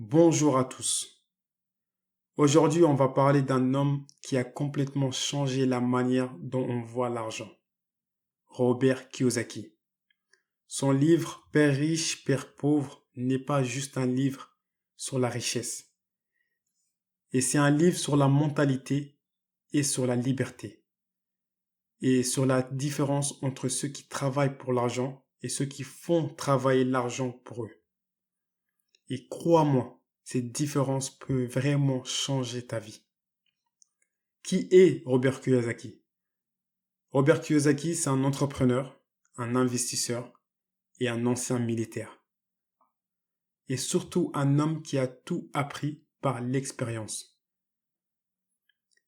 Bonjour à tous. Aujourd'hui, on va parler d'un homme qui a complètement changé la manière dont on voit l'argent. Robert Kiyosaki. Son livre Père riche, Père pauvre n'est pas juste un livre sur la richesse. Et c'est un livre sur la mentalité et sur la liberté. Et sur la différence entre ceux qui travaillent pour l'argent et ceux qui font travailler l'argent pour eux. Et crois-moi, cette différence peut vraiment changer ta vie. Qui est Robert Kiyosaki? Robert Kiyosaki, c'est un entrepreneur, un investisseur et un ancien militaire. Et surtout un homme qui a tout appris par l'expérience.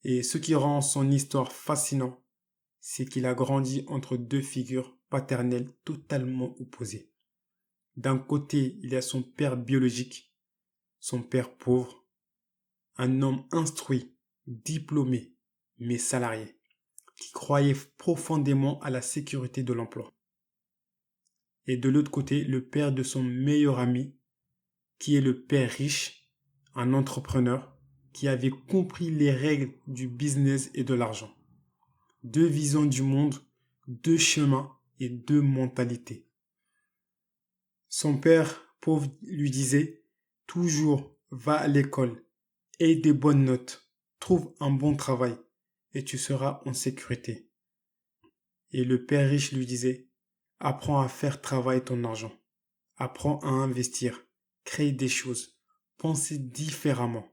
Et ce qui rend son histoire fascinant, c'est qu'il a grandi entre deux figures paternelles totalement opposées. D'un côté, il y a son père biologique, son père pauvre, un homme instruit, diplômé, mais salarié, qui croyait profondément à la sécurité de l'emploi. Et de l'autre côté, le père de son meilleur ami, qui est le père riche, un entrepreneur, qui avait compris les règles du business et de l'argent. Deux visions du monde, deux chemins et deux mentalités. Son père pauvre lui disait toujours va à l'école, aie des bonnes notes, trouve un bon travail et tu seras en sécurité. Et le père riche lui disait apprends à faire travailler ton argent, apprends à investir, crée des choses, penser différemment.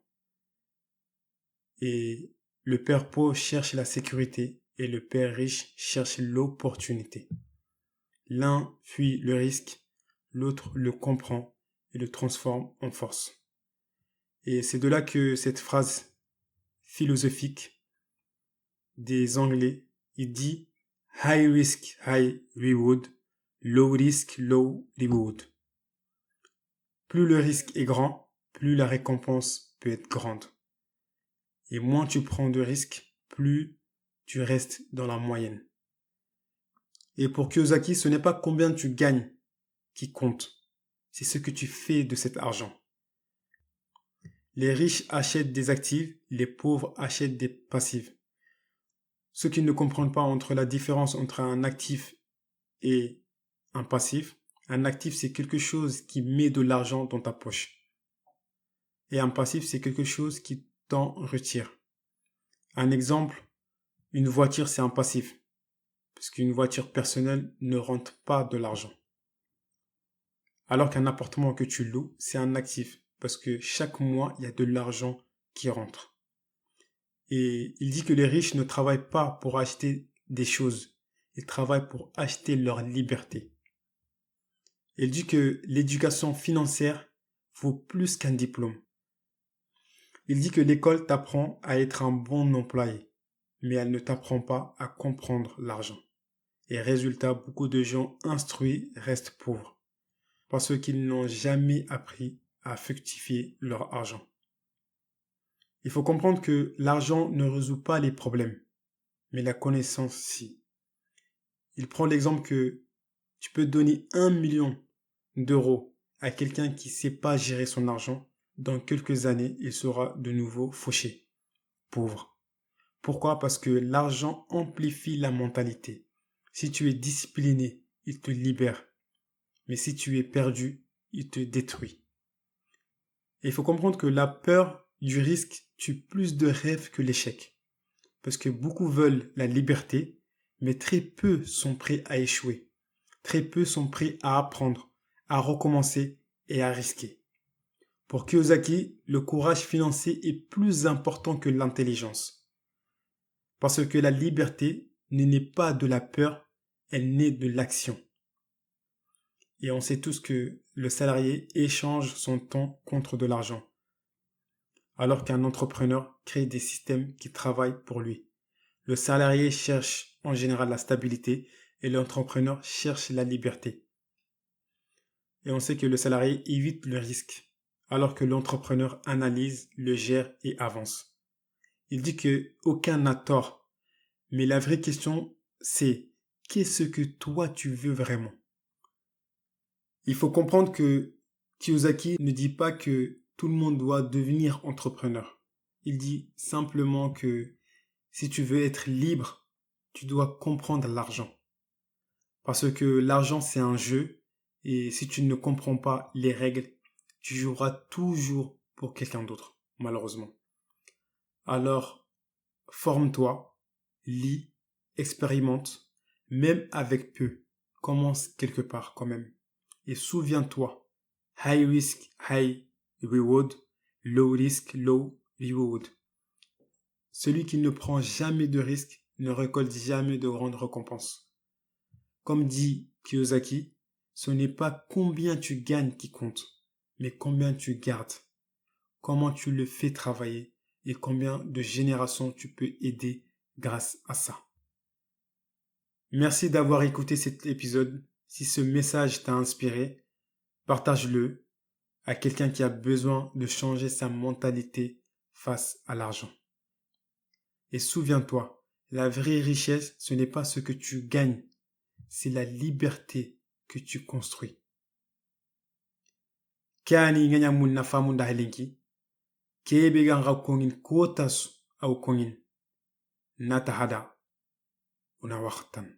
Et le père pauvre cherche la sécurité et le père riche cherche l'opportunité. L'un fuit le risque, l'autre le comprend et le transforme en force. Et c'est de là que cette phrase philosophique des Anglais, il dit high risk, high reward, low risk, low reward. Plus le risque est grand, plus la récompense peut être grande. Et moins tu prends de risques, plus tu restes dans la moyenne. Et pour Kiyosaki, ce n'est pas combien tu gagnes qui compte, c'est ce que tu fais de cet argent. Les riches achètent des actifs, les pauvres achètent des passifs. Ceux qui ne comprennent pas entre la différence entre un actif et un actif c'est quelque chose qui met de l'argent dans ta poche. Et un passif c'est quelque chose qui t'en retire. Un exemple, une voiture c'est un passif. Parce qu'une voiture personnelle ne rentre pas de l'argent. Alors qu'un appartement que tu loues, c'est un actif. Parce que chaque mois, il y a de l'argent qui rentre. Et il dit que les riches ne travaillent pas pour acheter des choses. Ils travaillent pour acheter leur liberté. Il dit que l'éducation financière vaut plus qu'un diplôme. Il dit que l'école t'apprend à être un bon employé, mais elle ne t'apprend pas à comprendre l'argent. Et résultat, beaucoup de gens instruits restent pauvres parce qu'ils n'ont jamais appris à fructifier leur argent. Il faut comprendre que l'argent ne résout pas les problèmes, mais la connaissance si. Il prend l'exemple que tu peux donner 1 million d'euros à quelqu'un qui ne sait pas gérer son argent. Dans quelques années, il sera de nouveau fauché, pauvre. Pourquoi? Parce que l'argent amplifie la mentalité. Si tu es discipliné, il te libère. Mais si tu es perdu, il te détruit. Et il faut comprendre que la peur du risque tue plus de rêves que l'échec. Parce que beaucoup veulent la liberté, mais très peu sont prêts à échouer. Très peu sont prêts à apprendre, à recommencer et à risquer. Pour Kiyosaki, le courage financier est plus important que l'intelligence. Parce que la liberté ne naît pas de la peur, elle naît de l'action. Et on sait tous que le salarié échange son temps contre de l'argent, alors qu'un entrepreneur crée des systèmes qui travaillent pour lui. Le salarié cherche en général la stabilité et l'entrepreneur cherche la liberté. Et on sait que le salarié évite le risque, alors que l'entrepreneur analyse, le gère et avance. Il dit que aucun n'a tort, mais la vraie question c'est qu'est-ce que toi tu veux vraiment? Il faut comprendre que Kiyosaki ne dit pas que tout le monde doit devenir entrepreneur. Il dit simplement que si tu veux être libre, tu dois comprendre l'argent. Parce que l'argent, c'est un jeu, et si tu ne comprends pas les règles, tu joueras toujours pour quelqu'un d'autre, malheureusement. Alors, forme-toi, lis, expérimente, même avec peu. Commence quelque part quand même. Et souviens-toi, high risk, high reward, low risk, low reward. Celui qui ne prend jamais de risque ne récolte jamais de grandes récompenses. Comme dit Kiyosaki, ce n'est pas combien tu gagnes qui compte, mais combien tu gardes, comment tu le fais travailler et combien de générations tu peux aider grâce à ça. Merci d'avoir écouté cet épisode. Si ce message t'a inspiré, partage-le à quelqu'un qui a besoin de changer sa mentalité face à l'argent. Et souviens-toi, la vraie richesse, ce n'est pas ce que tu gagnes, c'est la liberté que tu construis. Kani nganya mun na famu da halinki, kebe ganga kongin kotas au kongin, nata hada, una waktan.